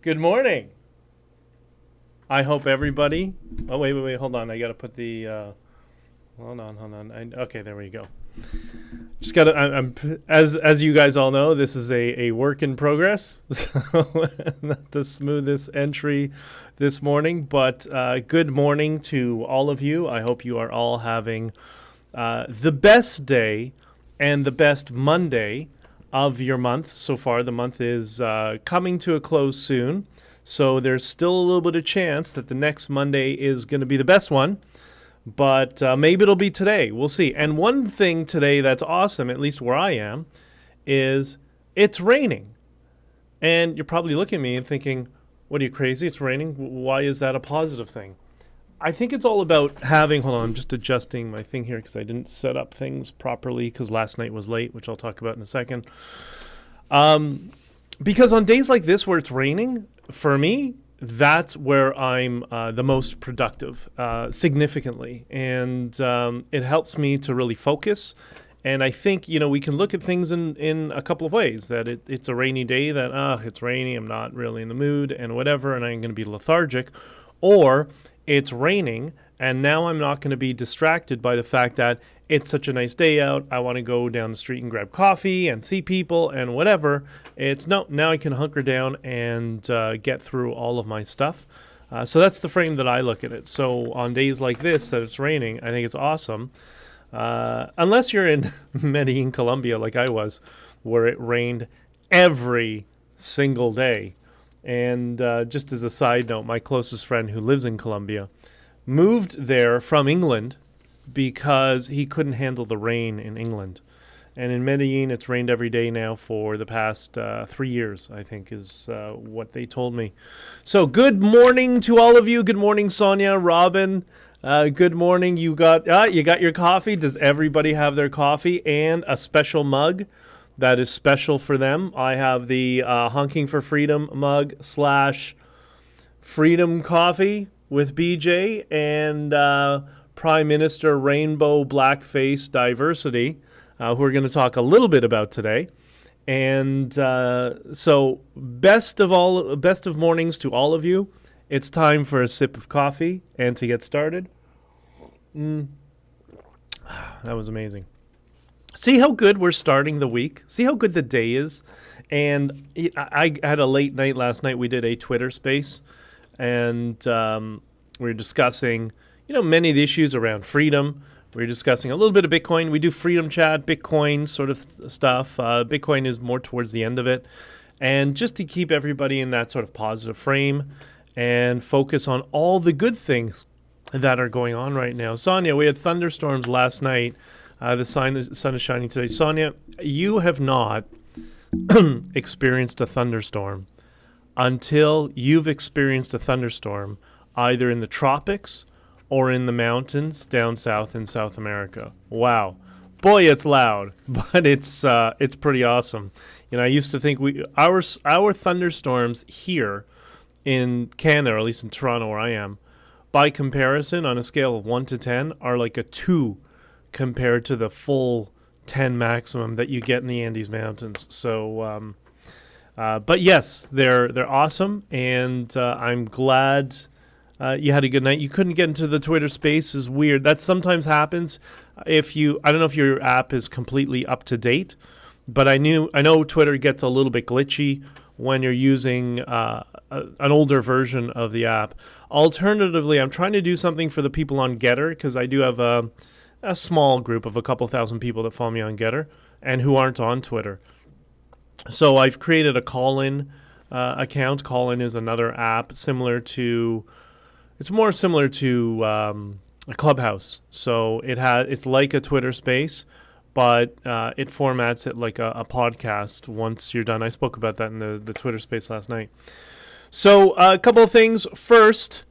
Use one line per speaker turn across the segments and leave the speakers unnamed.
Good morning. I hope everybody. Oh wait. Hold on. I gotta put the. Hold on. Okay, there we go. Just gotta. I'm as you guys all know, this is a work in progress. So not the smoothest entry this morning, but good morning to all of you. I hope you are all having the best day and the best Monday of your month so far. The month is coming to a close soon, so there's still a little bit of chance that the next Monday is going to be the best one, but maybe it'll be today. We'll see. And one thing today that's awesome, at least where I am, is it's raining. And you're probably looking at me and thinking, what, are you crazy? It's raining. Why is that a positive thing? I think it's all about having, hold on, I'm just adjusting my thing here because I didn't set up things properly because last night was late, which I'll talk about in a second. Because on days like this where it's raining, for me, that's where I'm the most productive, significantly. And it helps me to really focus. And I think, we can look at things in a couple of ways, that it's a rainy day, that, it's rainy, I'm not really in the mood and whatever, and I'm going to be lethargic. Or it's raining, and now I'm not going to be distracted by the fact that it's such a nice day out. I want to go down the street and grab coffee and see people and whatever. Now I can hunker down and get through all of my stuff. So that's the frame that I look at it. So on days like this that it's raining, I think it's awesome. Unless you're in Medellin, Colombia, like I was, where it rained every single day. And just as a side note, my closest friend who lives in Colombia moved there from England because he couldn't handle the rain in England. And in Medellin, it's rained every day now for the past 3 years, I think, is what they told me. So good morning to all of you. Good morning, Sonia, Robin. Good morning. You got your coffee. Does everybody have their coffee and a special mug that is special for them? I have the Honking For Freedom mug / Freedom Coffee with BJ and Prime Minister Rainbow Blackface Diversity, who we're going to talk a little bit about today. And so best of mornings to all of you. It's time for a sip of coffee and to get started. That was amazing. See how good we're starting the week? See how good the day is? And I had a late night last night. We did a Twitter space, and we were discussing, many of the issues around freedom. We were discussing a little bit of Bitcoin. We do freedom chat, Bitcoin sort of stuff. Bitcoin is more towards the end of it. And just to keep everybody in that sort of positive frame and focus on all the good things that are going on right now. Sonia, we had thunderstorms last night. The sun is shining today. Sonia, you have not experienced a thunderstorm until you've experienced a thunderstorm either in the tropics or in the mountains down south in South America. Wow. Boy, it's loud, but it's pretty awesome. I used to think our thunderstorms here in Canada, or at least in Toronto where I am, by comparison, on a scale of 1 to 10, are like a 2 compared to the full 10 maximum that you get in the Andes Mountains. So, but yes, they're awesome, and I'm glad you had a good night. You couldn't get into the Twitter space is weird. That sometimes happens I don't know if your app is completely up to date, but I know Twitter gets a little bit glitchy when you're using an older version of the app. Alternatively, I'm trying to do something for the people on Getter, because I do have a small group of a couple thousand people that follow me on Getter and who aren't on Twitter. So I've created a call-in account. Call-in is another app it's more similar to a Clubhouse. So it's like a Twitter space, but it formats it like a podcast once you're done. I spoke about that in the Twitter space last night. So a couple of things. First,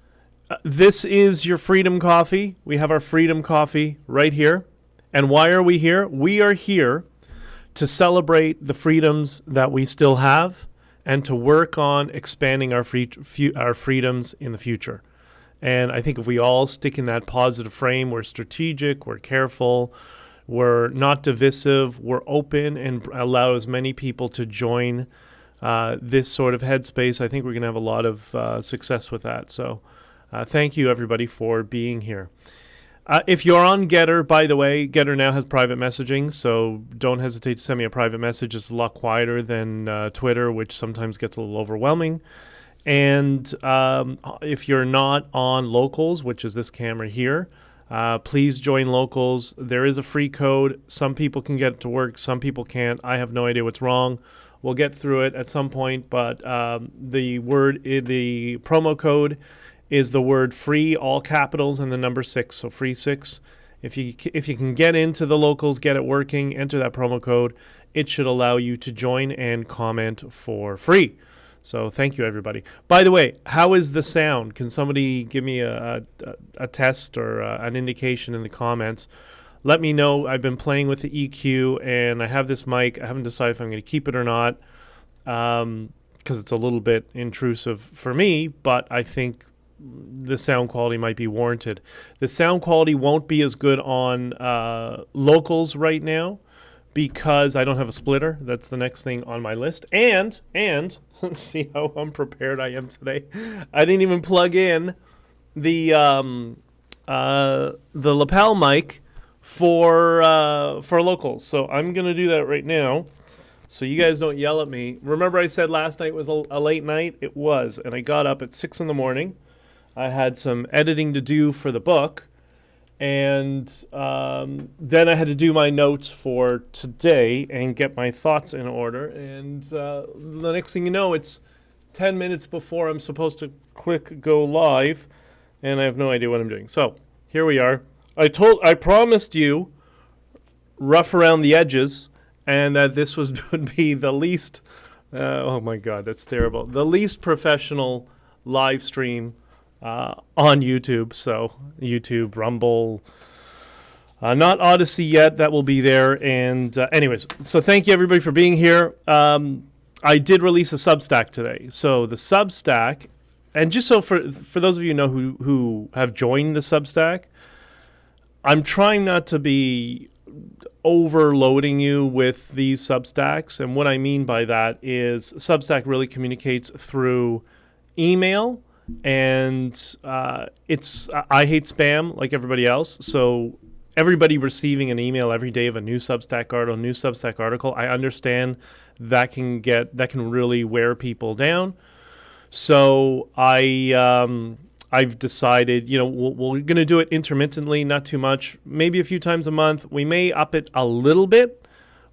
this is your Freedom Coffee. We have our Freedom Coffee right here. And why are we here? We are here to celebrate the freedoms that we still have and to work on expanding our freedoms in the future. And I think if we all stick in that positive frame, we're strategic, we're careful, we're not divisive, we're open, and allow as many people to join this sort of headspace. I think we're going to have a lot of success with that. So thank you, everybody, for being here. If you're on Getter, by the way, Getter now has private messaging, so don't hesitate to send me a private message. It's a lot quieter than Twitter, which sometimes gets a little overwhelming. And if you're not on Locals, which is this camera here, please join Locals. There is a free code. Some people can get it to work. Some people can't. I have no idea what's wrong. We'll get through it at some point, but the promo code is the word free, all capitals, and the number 6, so free 6. If you can get into the Locals, get it working, enter that promo code, it should allow you to join and comment for free. So thank you, everybody. By the way, how is the sound? Can somebody give me a test or an indication in the comments? Let me know. I've been playing with the EQ, and I have this mic. I haven't decided if I'm going to keep it or not because it's a little bit intrusive for me, but I think the sound quality might be warranted. The sound quality won't be as good on Locals right now because I don't have a splitter. That's the next thing on my list. And see how unprepared I am today. I didn't even plug in the lapel mic for Locals. So I'm gonna do that right now, so you guys don't yell at me. Remember I said last night was a late night? It was, and I got up at 6 in the morning. I had some editing to do for the book, and then I had to do my notes for today and get my thoughts in order. And the next thing you know, it's 10 minutes before I'm supposed to click go live, and I have no idea what I'm doing. So here we are. I promised you rough around the edges, and that this would be the least, oh my God, that's terrible, the least professional live stream on YouTube. So YouTube, Rumble, not Odyssey yet. That will be there. And anyways, so thank you everybody for being here. I did release a Substack today. So the Substack, and just so for those of you know who have joined the Substack, I'm trying not to be overloading you with these Substacks. And what I mean by that is Substack really communicates through email. And I hate spam like everybody else. So everybody receiving an email every day of a new Substack article, I understand that can really wear people down. So I've decided, we're going to do it intermittently, not too much, maybe a few times a month. We may up it a little bit,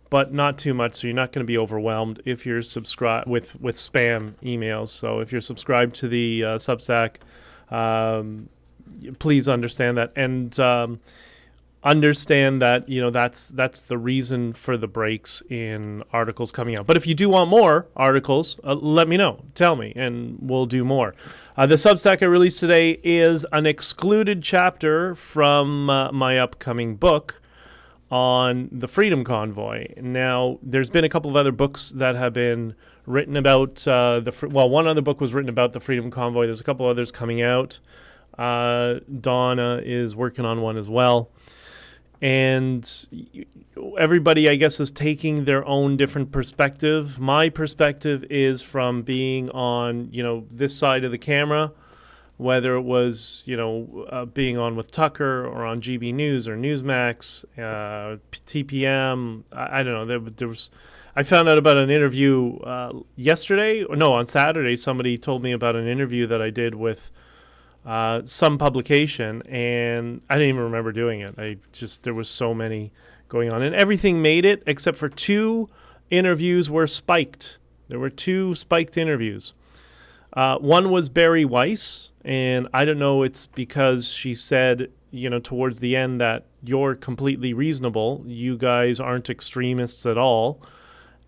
but not too much, so you're not going to be overwhelmed if you're subscribed with spam emails. So if you're subscribed to the Substack, please understand that, and understand that that's the reason for the breaks in articles coming out. But if you do want more articles, let me know, tell me, and we'll do more. The Substack I released today is an excluded chapter from my upcoming book on the Freedom Convoy. Now, there's been a couple of other books that have been written about one other book was written about the Freedom Convoy. There's a couple others coming out. Donna is working on one as well. And everybody, I guess, is taking their own different perspective. My perspective is from being on, this side of the camera, whether it was, being on with Tucker or on GB News or Newsmax, TPM. I don't know. There was. I found out about an interview on Saturday. Somebody told me about an interview that I did with some publication, and I didn't even remember doing it. There was so many going on, and everything made it except for 2 interviews were spiked. There were 2 spiked interviews. One was Barry Weiss, and I don't know, it's because she said, towards the end that you're completely reasonable. You guys aren't extremists at all.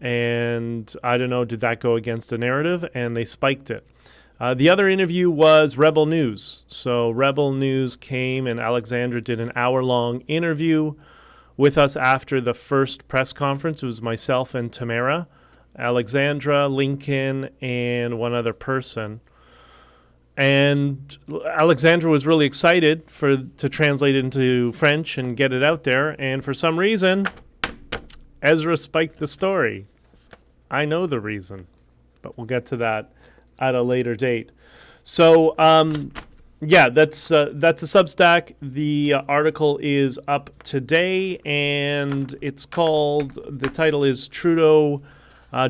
And I don't know, did that go against a narrative? And they spiked it. The other interview was Rebel News. So Rebel News came, and Alexandra did an hour-long interview with us after the first press conference. It was myself and Tamara, Alexandra, Lincoln, and one other person. And Alexandra was really excited to translate it into French and get it out there. And for some reason, Ezra spiked the story. I know the reason. but we'll get to that at a later date. So, that's a Substack. The article is up today, and the title is Trudeau,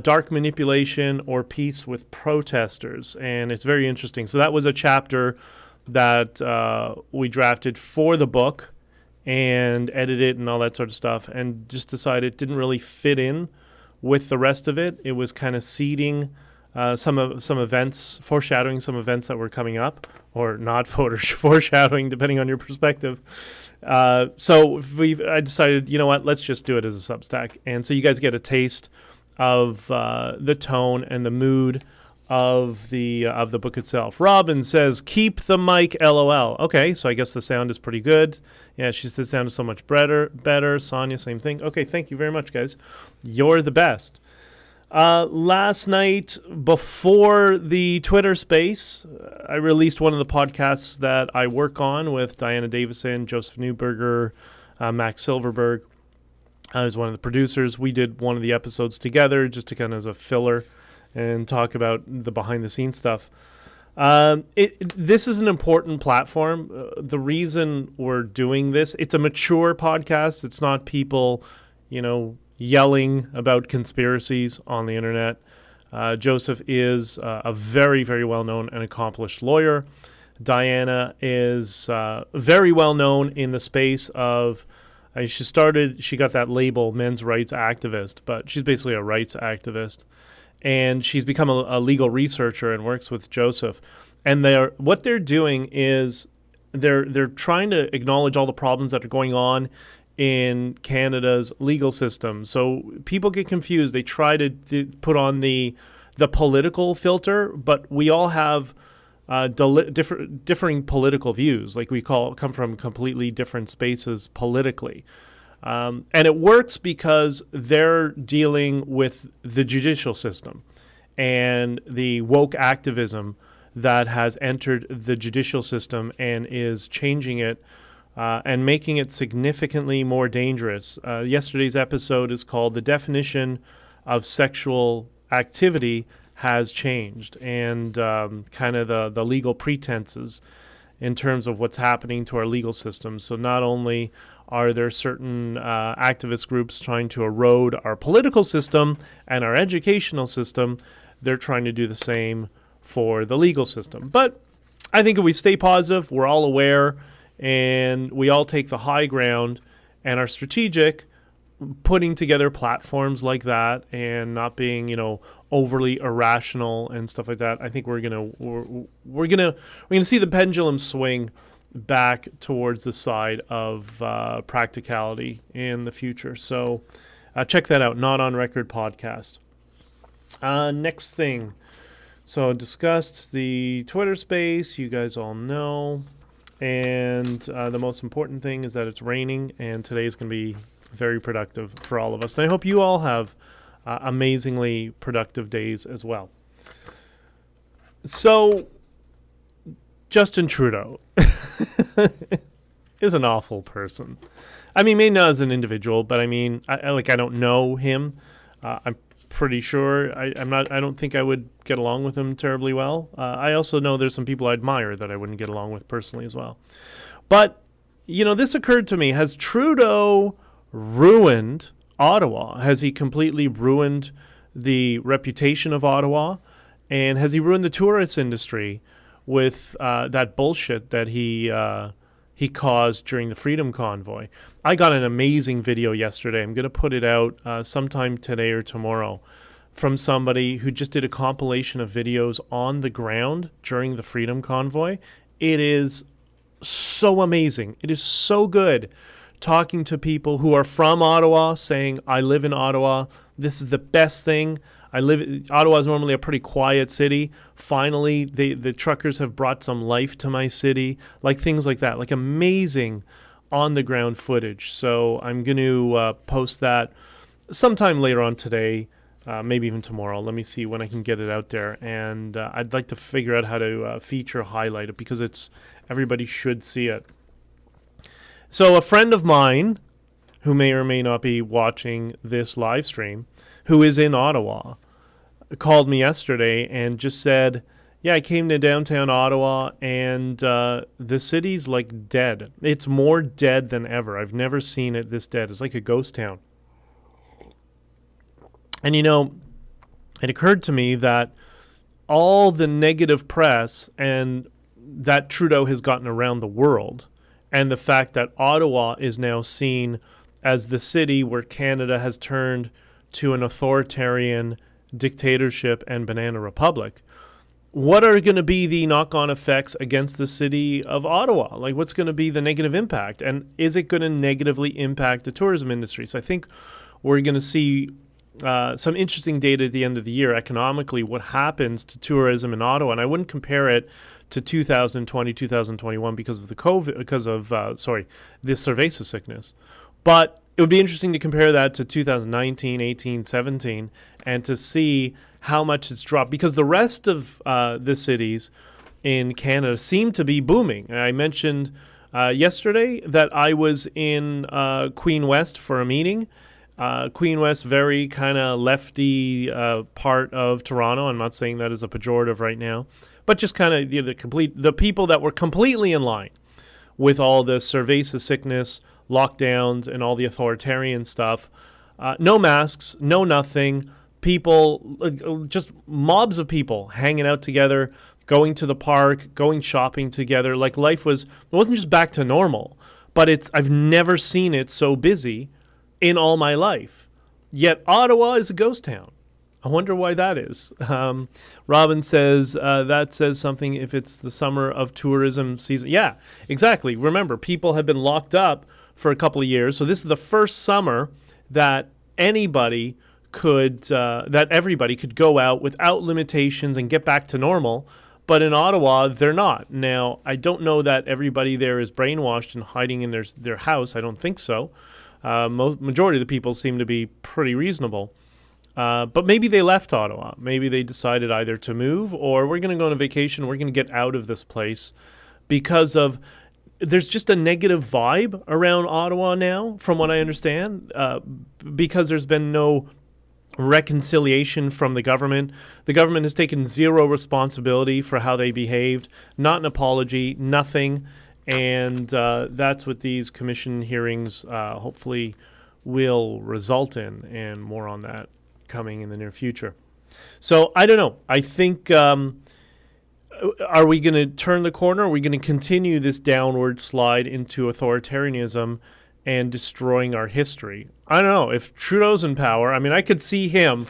Dark Manipulation or Peace with Protesters, and it's very interesting. So that was a chapter that we drafted for the book and edited and all that sort of stuff, and just decided it didn't really fit in with the rest of it. It was kind of seeding some events, foreshadowing some events that were coming up, or not foreshadowing, depending on your perspective. So I decided, you know what, let's just do it as a Substack. And so you guys get a taste of the tone and the mood of the book itself. Robin says, keep the mic, LOL. Okay, so I guess the sound is pretty good. Yeah, she says sound is so much better. Sonia, same thing. Okay, thank you very much, guys. You're the best. Last night, before the Twitter space, I released one of the podcasts that I work on with Diana Davison, Joseph Newberger, Max Silverberg. I was one of the producers. We did one of the episodes together just to kind of as a filler and talk about the behind-the-scenes stuff. This is an important platform. The reason we're doing this, it's a mature podcast. It's not people, yelling about conspiracies on the internet. Joseph is a very, very well-known and accomplished lawyer. Diana is very well-known in the space of, she got that label, men's rights activist, but she's basically a rights activist. And she's become a legal researcher and works with Joseph. And what they're doing is they're trying to acknowledge all the problems that are going on in Canada's legal system. So people get confused. They try to put on the political filter, but we all have differing political views. Like come from completely different spaces politically. And it works because they're dealing with the judicial system and the woke activism that has entered the judicial system and is changing it and making it significantly more dangerous. Yesterday's episode is called "The Definition of Sexual Activity Has Changed," and kind of the legal pretenses in terms of what's happening to our legal system. So not only are there certain activist groups trying to erode our political system and our educational system, they're trying to do the same for the legal system. But I think if we stay positive, we're all aware, and we all take the high ground and are strategic, putting together platforms like that and not being, overly irrational and stuff like that. I think we're gonna see the pendulum swing back towards the side of practicality in the future. So check that out. Not on Record podcast. Next thing. So discussed the Twitter space. You guys all know. And the most important thing is that it's raining, and today is going to be very productive for all of us. And I hope you all have amazingly productive days as well. So, Justin Trudeau is an awful person. I mean, maybe not as an individual, but I mean, I don't know him. I'm pretty sure I don't think I would get along with him terribly well. I also know there's some people I admire that I wouldn't get along with personally as well. But, this occurred to me. Has Trudeau ruined Ottawa? Has he completely ruined the reputation of Ottawa? And has he ruined the tourist industry with that bullshit that he caused during the Freedom Convoy? I got an amazing video yesterday. I'm going to put it out sometime today or tomorrow from somebody who just did a compilation of videos on the ground during the Freedom Convoy. It is so amazing. It is so good talking to people who are from Ottawa saying, I live in Ottawa. This is the best thing. Ottawa is normally a pretty quiet city. Finally, the truckers have brought some life to my city. Like things like that, like amazing on-the-ground footage. So I'm going to post that sometime later on today, maybe even tomorrow. Let me see when I can get it out there. And I'd like to figure out how to feature, highlight it, because everybody should see it. So a friend of mine, who may or may not be watching this live stream, who is in Ottawa, called me yesterday and just said, yeah, I came to downtown Ottawa and the city's like dead. It's more dead than ever. I've never seen it this dead. It's like a ghost town. And, you know, it occurred to me that all the negative press and that Trudeau has gotten around the world, and the fact that Ottawa is now seen as the city where Canada has turned to an authoritarian dictatorship and banana republic, what are going to be the knock-on effects against the city of Ottawa? Like, what's going to be the negative impact? And is it going to negatively impact the tourism industry? So I think we're going to see some interesting data at the end of the year economically, what happens to tourism in Ottawa. And I wouldn't compare it to 2020, 2021 because of the this cerveza sickness. But it would be interesting to compare that to 2019, 18, 17, and to see how much it's dropped, because the rest of the cities in Canada seem to be booming. I mentioned yesterday that I was in Queen West for a meeting. Queen West, very kind of lefty part of Toronto. I'm not saying that as a pejorative right now, but just kind of the people that were completely in line with all the cerveza sickness, lockdowns, and all the authoritarian stuff. No masks, no nothing. People, just mobs of people hanging out together, going to the park, going shopping together. Like life wasn't just back to normal, but I've never seen it so busy in all my life. Yet Ottawa is a ghost town. I wonder why that is. Robin says that says something if it's the summer of tourism season. Yeah, exactly. Remember, people have been locked up for a couple of years. So this is the first summer that everybody could go out without limitations and get back to normal. But in Ottawa, they're not. Now, I don't know that everybody there is brainwashed and hiding in their house. I don't think so. Majority of the people seem to be pretty reasonable. But maybe they left Ottawa. Maybe they decided either to move or we're going to go on a vacation. We're going to get out of this place because there's just a negative vibe around Ottawa now, from what I understand, because there's been no reconciliation from the government. The government has taken zero responsibility for how they behaved, not an apology, nothing. And that's what these commission hearings hopefully will result in, and more on that coming in the near future. So I don't know. I think, are we going to turn the corner? Are we going to continue this downward slide into authoritarianism and destroying our history? I don't know. If Trudeau's in power, I mean, I could see him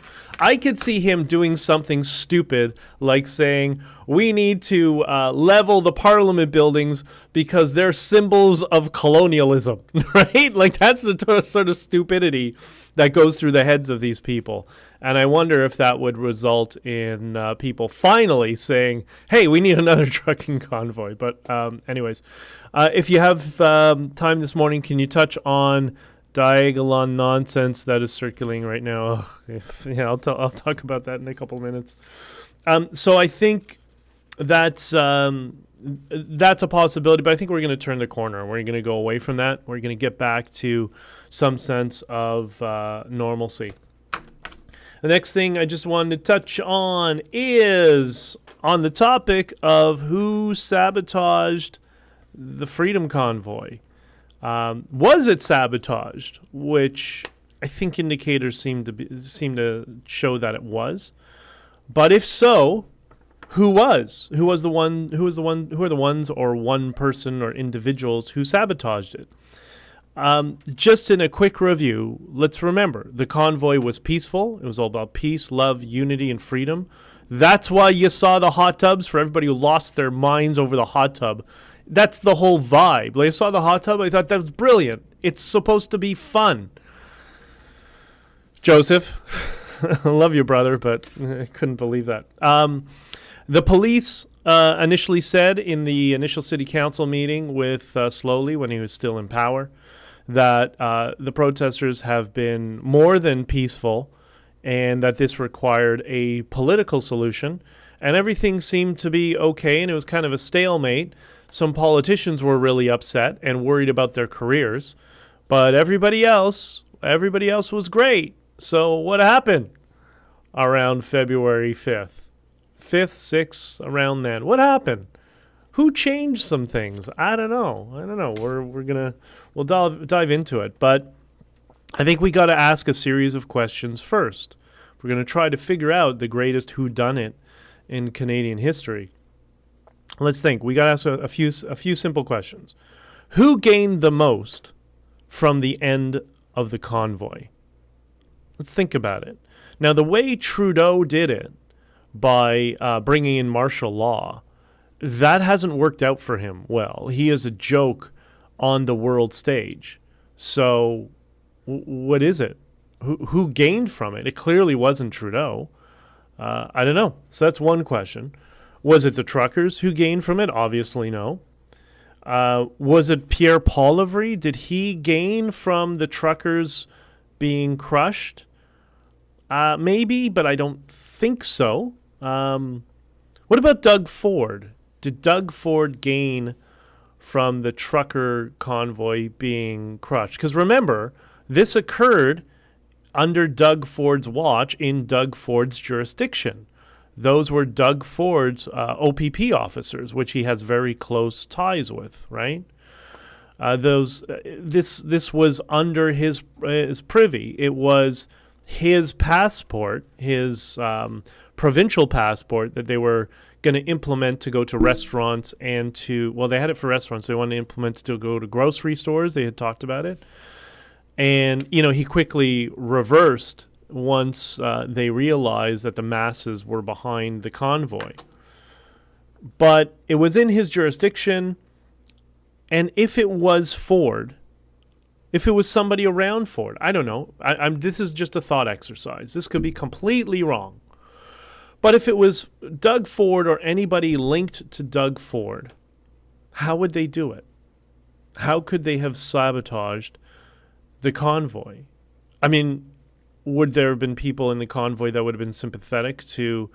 doing something stupid like saying, we need to level the parliament buildings because they're symbols of colonialism, right? Like, that's the sort of stupidity that goes through the heads of these people. And I wonder if that would result in people finally saying, hey, we need another trucking convoy. But anyways, if you have time this morning, can you touch on Gillan Nonsense that is circulating right now? I'll talk about that in a couple of minutes. So I think that's a possibility, but I think we're going to turn the corner. We're going to go away from that. We're going to get back to some sense of normalcy. The next thing I just wanted to touch on is on the topic of who sabotaged the Freedom Convoy. Was it sabotaged? Which I think indicators seem to show that it was. But if so, who was? Who are the ones or one person or individuals who sabotaged it? Just in a quick review, let's remember, the convoy was peaceful. It was all about peace, love, unity, and freedom. That's why you saw the hot tubs, for everybody who lost their minds over the hot tub. That's the whole vibe. Like, I saw the hot tub, I thought that was brilliant. It's supposed to be fun. Joseph, I love you, brother, but I couldn't believe that. The police initially said in the initial city council meeting with Slowly, when he was still in power, that the protesters have been more than peaceful and that this required a political solution. And everything seemed to be okay, and it was kind of a stalemate. Some politicians were really upset and worried about their careers, but everybody else was great. So what happened? around February 5th. 5th, 6th, around then. What happened? Who changed some things? I don't know. We'll dive into it, but I think we got to ask a series of questions first. We're going to try to figure out the greatest whodunit in Canadian history. Let's think. We got to ask a few simple questions. Who gained the most from the end of the convoy? Let's think about it. Now, the way Trudeau did it by bringing in martial law, that hasn't worked out for him well. He is a joke on the world stage. So what is it? Who gained from it? It clearly wasn't Trudeau. I don't know. So that's one question. Was it the truckers who gained from it? Obviously no. Was it Pierre Poilievre? Did he gain from the truckers being crushed? Maybe, but I don't think so. What about Doug Ford? Did Doug Ford gain from the trucker convoy being crushed? Because remember, this occurred under Doug Ford's watch in Doug Ford's jurisdiction. Those were Doug Ford's OPP officers, which he has very close ties with, right? This was under his privy. It was his passport, his provincial passport that they were going to implement to go to restaurants and to, well, they had it for restaurants. They wanted to implement to go to grocery stores. They had talked about it. And, he quickly reversed once they realized that the masses were behind the convoy. But it was in his jurisdiction. And if it was Ford, if it was somebody around Ford, I don't know. This is just a thought exercise. This could be completely wrong. But if it was Doug Ford or anybody linked to Doug Ford, how would they do it? How could they have sabotaged the convoy? I mean, would there have been people in the convoy that would have been sympathetic to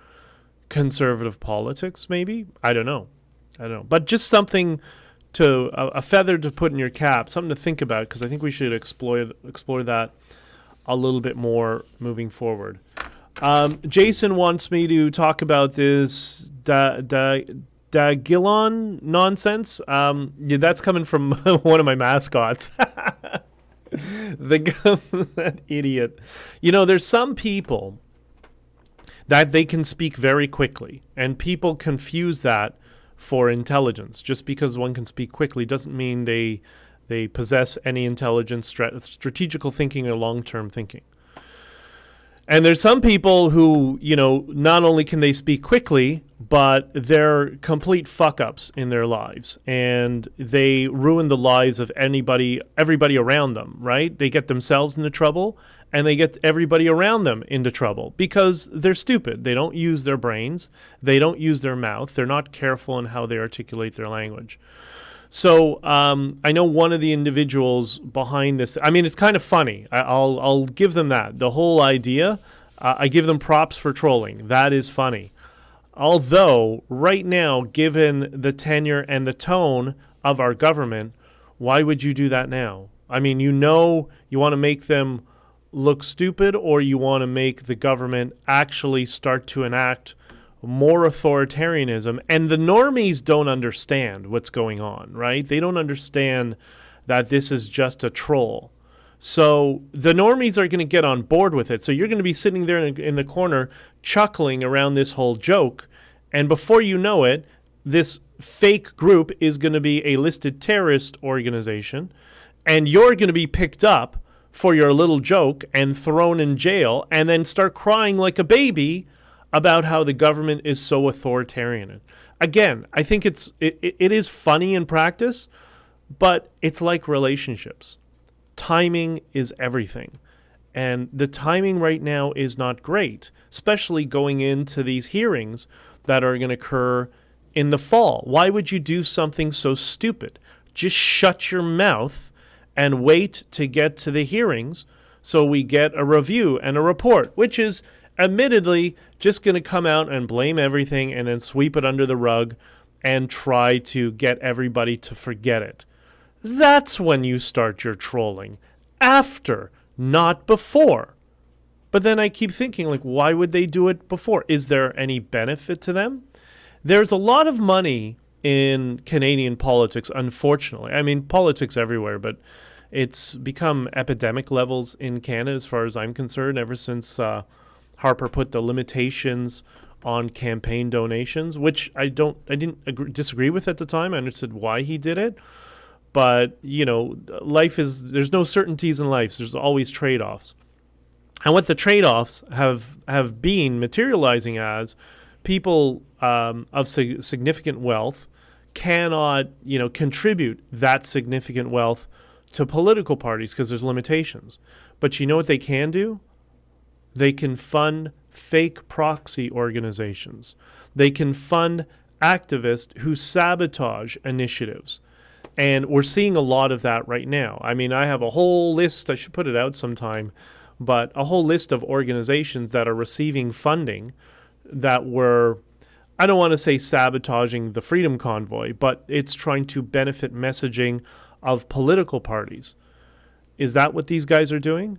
conservative politics, maybe? I don't know. But just something a feather to put in your cap, something to think about, because I think we should explore that a little bit more moving forward. Jason wants me to talk about this Gillan Nonsense. That's coming from one of my mascots. That idiot. There's some people that they can speak very quickly, and people confuse that for intelligence. Just because one can speak quickly doesn't mean they possess any intelligence, strategical thinking, or long-term thinking. And there's some people who, not only can they speak quickly, but they're complete fuck-ups in their lives. And they ruin the lives of everybody around them, right? They get themselves into trouble, and they get everybody around them into trouble because they're stupid. They don't use their brains. They don't use their mouth. They're not careful in how they articulate their language. So I know one of the individuals behind this. I mean, it's kind of funny. I'll give them that. The whole idea, I give them props for trolling. That is funny. Although, right now, given the tenure and the tone of our government, why would you do that now? I mean, you want to make them look stupid, or you want to make the government actually start to enact more authoritarianism, and the normies don't understand what's going on, right? They don't understand that this is just a troll. So the normies are going to get on board with it. So you're going to be sitting there in the corner chuckling around this whole joke, and before you know it, this fake group is going to be a listed terrorist organization, and you're going to be picked up for your little joke and thrown in jail, and then start crying like a baby about how the government is so authoritarian. Again, I think it is funny in practice, but it's like relationships. Timing is everything. And the timing right now is not great, especially going into these hearings that are going to occur in the fall. Why would you do something so stupid? Just shut your mouth and wait to get to the hearings so we get a review and a report, which is admittedly just going to come out and blame everything and then sweep it under the rug and try to get everybody to forget it. That's when you start your trolling. After, not before. But then I keep thinking, like, why would they do it before? Is there any benefit to them? There's a lot of money in Canadian politics, unfortunately. I mean, politics everywhere, but it's become epidemic levels in Canada as far as I'm concerned, ever since Harper put the limitations on campaign donations, which I didn't disagree with at the time. I understood why he did it. But, there's no certainties in life. There's always trade-offs. And what the trade-offs have been materializing as people of significant wealth cannot, contribute that significant wealth to political parties because there's limitations. But you know what they can do? They can fund fake proxy organizations. They can fund activists who sabotage initiatives. And we're seeing a lot of that right now. I mean, I have a whole list, I should put it out sometime, but a whole list of organizations that are receiving funding that were, I don't want to say sabotaging the Freedom Convoy, but it's trying to benefit messaging of political parties. Is that what these guys are doing?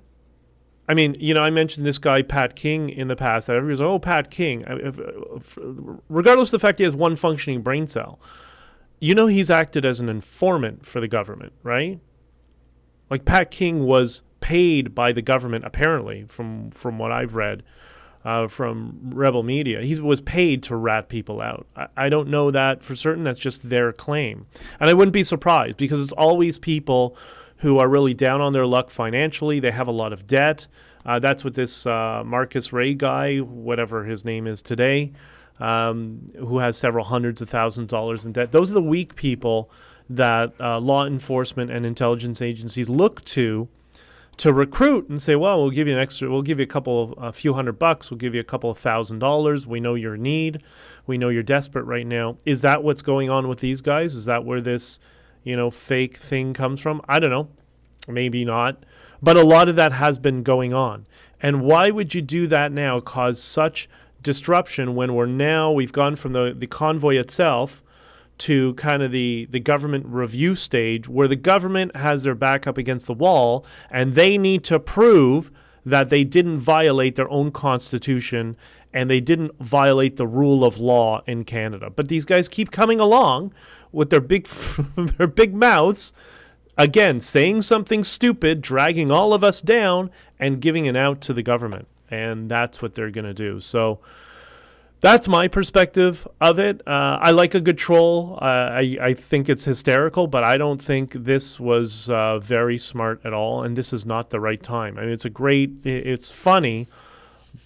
I mean, I mentioned this guy, Pat King, in the past. Everybody's like, oh, Pat King. Regardless of the fact he has one functioning brain cell, he's acted as an informant for the government, right? Like, Pat King was paid by the government, apparently, from what I've read, from Rebel Media. He was paid to rat people out. I don't know that for certain. That's just their claim. And I wouldn't be surprised, because it's always people who are really down on their luck financially. They have a lot of debt. That's what this Marcus Ray guy, whatever his name is today, who has several hundreds of thousands of dollars in debt. Those are the weak people that law enforcement and intelligence agencies look to recruit and say, well, we'll give you a few $100, we'll give you a couple of $1,000. We know your need. We know you're desperate right now. Is that what's going on with these guys? Is that where this, fake thing comes from? I don't know. Maybe not. But a lot of that has been going on. And why would you do that now, cause such disruption when we've gone from the convoy itself to kind of the government review stage, where the government has their back up against the wall and they need to prove that they didn't violate their own constitution and they didn't violate the rule of law in Canada. But these guys keep coming along with their big mouths, again, saying something stupid, dragging all of us down and giving it out to the government. And that's what they're going to do. So that's my perspective of it. I like a good troll. I think it's hysterical, but I don't think this was very smart at all. And this is not the right time. I mean, it's funny,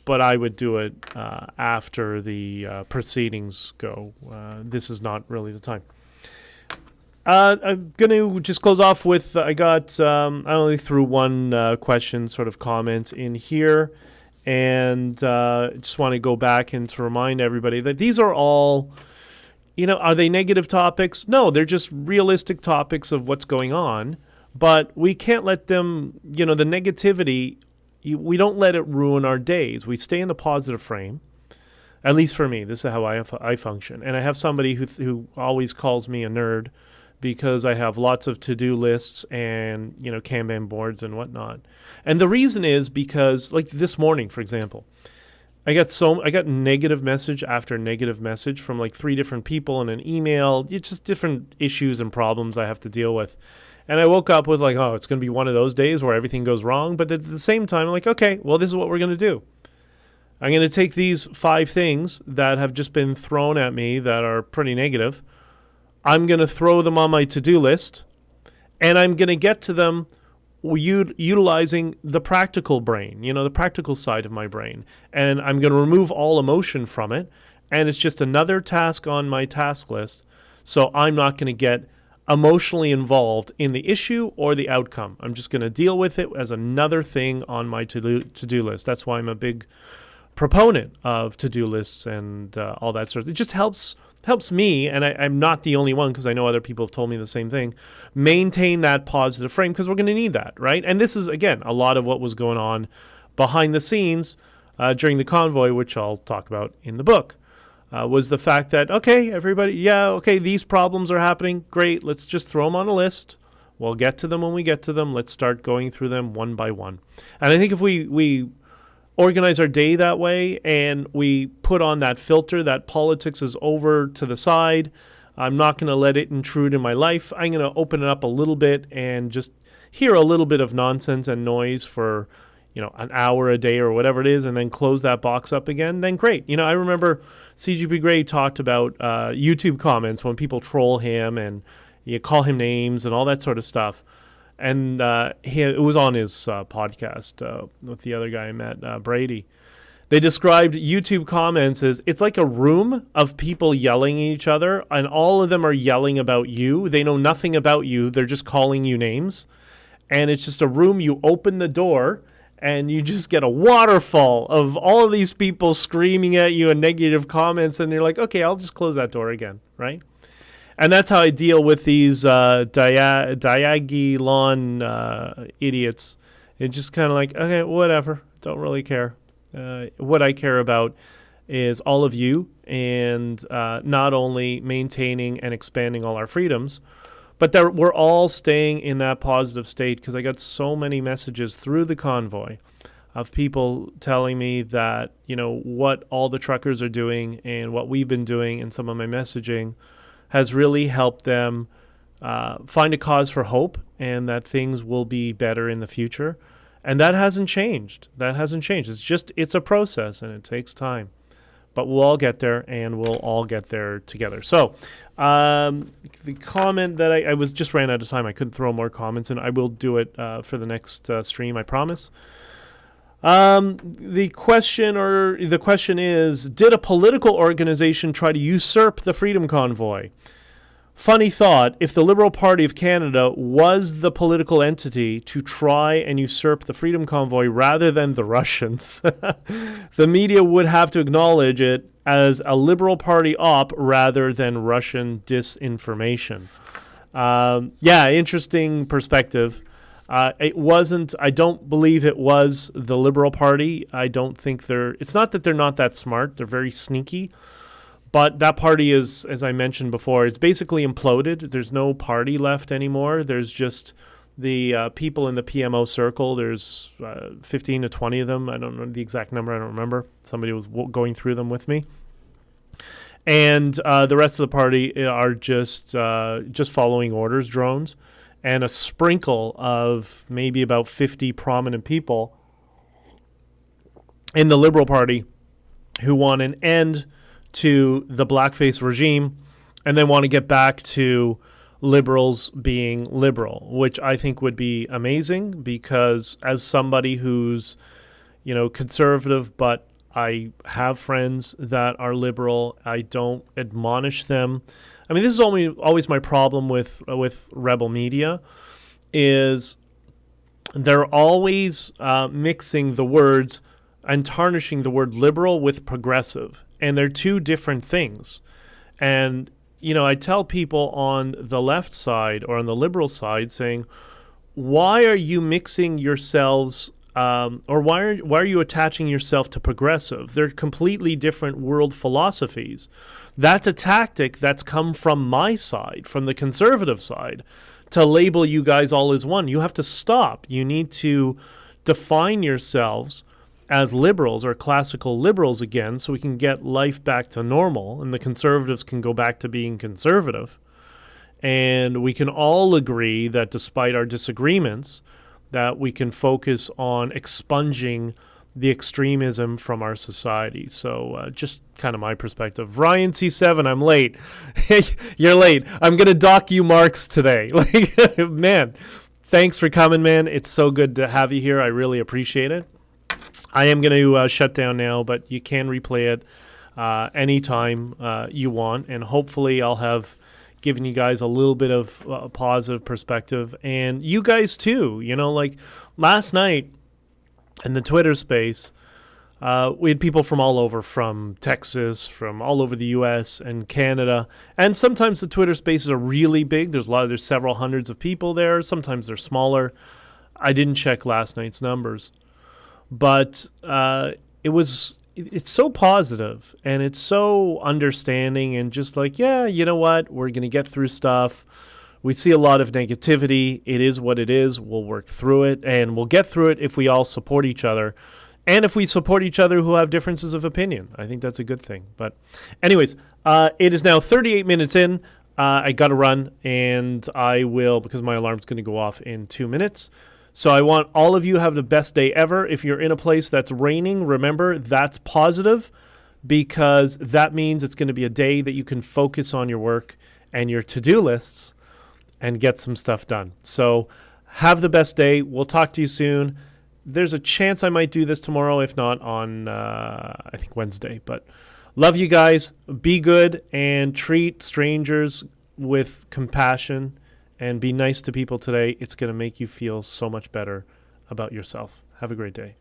but I would do it after the proceedings go. This is not really the time. I'm going to just close off with, I only threw one question, sort of comment in here. And just want to go back and to remind everybody that these are all, are they negative topics? No, they're just realistic topics of what's going on. But we can't let them, the negativity, we don't let it ruin our days. We stay in the positive frame. At least for me, this is how I function. And I have somebody who always calls me a nerd because I have lots of to-do lists and, Kanban boards and whatnot. And the reason is because, like this morning, for example, I got negative message after negative message from like 3 different people in an email, just different issues and problems I have to deal with. And I woke up with like, oh, it's going to be one of those days where everything goes wrong. But at the same time, I'm like, okay, well, this is what we're going to do. I'm going to take these 5 things that have just been thrown at me that are pretty negative. I'm going to throw them on my to-do list, and I'm going to get to them utilizing the practical brain, the practical side of my brain. And I'm going to remove all emotion from it, and it's just another task on my task list, so I'm not going to get emotionally involved in the issue or the outcome. I'm just going to deal with it as another thing on my to-do list. That's why I'm a big proponent of to-do lists and all that sort of thing. It just helps me, and I'm not the only one because I know other people have told me the same thing, maintain that positive frame because we're going to need that, right? And this is, again, a lot of what was going on behind the scenes during the convoy, which I'll talk about in the book, was the fact that, okay, everybody, these problems are happening. Great, let's just throw them on a list. We'll get to them when we get to them. Let's start going through them one by one. And I think if we organize our day that way, and we put on that filter that politics is over to the side. I'm not going to let it intrude in my life. I'm going to open it up a little bit and just hear a little bit of nonsense and noise for, an hour a day or whatever it is, and then close that box up again. Then great. I remember CGP Grey talked about YouTube comments when people troll him and you call him names and all that sort of stuff. And it was on his podcast with the other guy I met, Brady. They described YouTube comments as it's like a room of people yelling at each other, and all of them are yelling about you. They know nothing about you. They're just calling you names. And it's just a room. You open the door, and you just get a waterfall of all of these people screaming at you and negative comments, and you're like, okay, I'll just close that door again, right? And that's how I deal with these Diagilon idiots. It's just kind of like, okay, whatever. Don't really care. What I care about is all of you, and not only maintaining and expanding all our freedoms, but that we're all staying in that positive state, because I got so many messages through the convoy of people telling me that, what all the truckers are doing and what we've been doing and some of my messaging has really helped them find a cause for hope, and that things will be better in the future. And that hasn't changed. It's a process, and it takes time. But we'll all get there, and we'll all get there together. So the comment that I was just ran out of time. I couldn't throw more comments in. I will do it for the next stream, I promise. The question is, did a political organization try to usurp the Freedom Convoy? Funny thought, if the Liberal Party of Canada was the political entity to try and usurp the Freedom Convoy rather than the Russians, the media would have to acknowledge it as a Liberal Party op rather than Russian disinformation. Interesting perspective. I don't believe it was the Liberal Party. I don't think it's not that they're not that smart. They're very sneaky. But that party is, as I mentioned before, it's basically imploded. There's no party left anymore. There's just the people in the PMO circle. There's 15 to 20 of them. I don't know the exact number. I don't remember. Somebody was going through them with me. And the rest of the party are just following orders, drones, and a sprinkle of maybe about 50 prominent people in the Liberal Party who want an end to the blackface regime, and then want to get back to liberals being liberal, which I think would be amazing, because as somebody who's, conservative, but I have friends that are liberal, I don't admonish them. I mean, this is always my problem with rebel media, is they're always mixing the words and tarnishing the word liberal with progressive. And they're two different things. And, I tell people on the left side or on the liberal side saying, why are you mixing yourselves or why are you attaching yourself to progressive? They're completely different world philosophies. That's a tactic that's come from my side, from the conservative side, to label you guys all as one. You have to stop. You need to define yourselves as liberals or classical liberals again, so we can get life back to normal and the conservatives can go back to being conservative. And we can all agree that despite our disagreements, that we can focus on expunging the extremism from our society. So just kind of my perspective. Ryan C7, I'm late. You're late. I'm going to dock you marks today. Man, thanks for coming, man. It's so good to have you here. I really appreciate it. I am going to shut down now, but you can replay it anytime you want, and hopefully I'll have given you guys a little bit of a positive perspective, and you guys too. Like last night in the Twitter space, we had people from all over, from Texas, from all over the U.S. and Canada, and sometimes the Twitter spaces are really big. There's several hundreds of people there. Sometimes they're smaller. I didn't check last night's numbers. But it's so positive, and it's so understanding, and just like, yeah, you know what? We're going to get through stuff. We see a lot of negativity. It is what it is. We'll work through it, and we'll get through it if we all support each other. And if we support each other who have differences of opinion, I think that's a good thing. But anyways, it is now 38 minutes in. I got to run, and I will, because my alarm's going to go off in 2 minutes. So I want all of you to have the best day ever. If you're in a place that's raining, remember that's positive, because that means it's going to be a day that you can focus on your work and your to-do lists and get some stuff done. So have the best day. We'll talk to you soon. There's a chance I might do this tomorrow, if not on, I think, Wednesday. But love you guys. Be good and treat strangers with compassion and be nice to people today. It's going to make you feel so much better about yourself. Have a great day.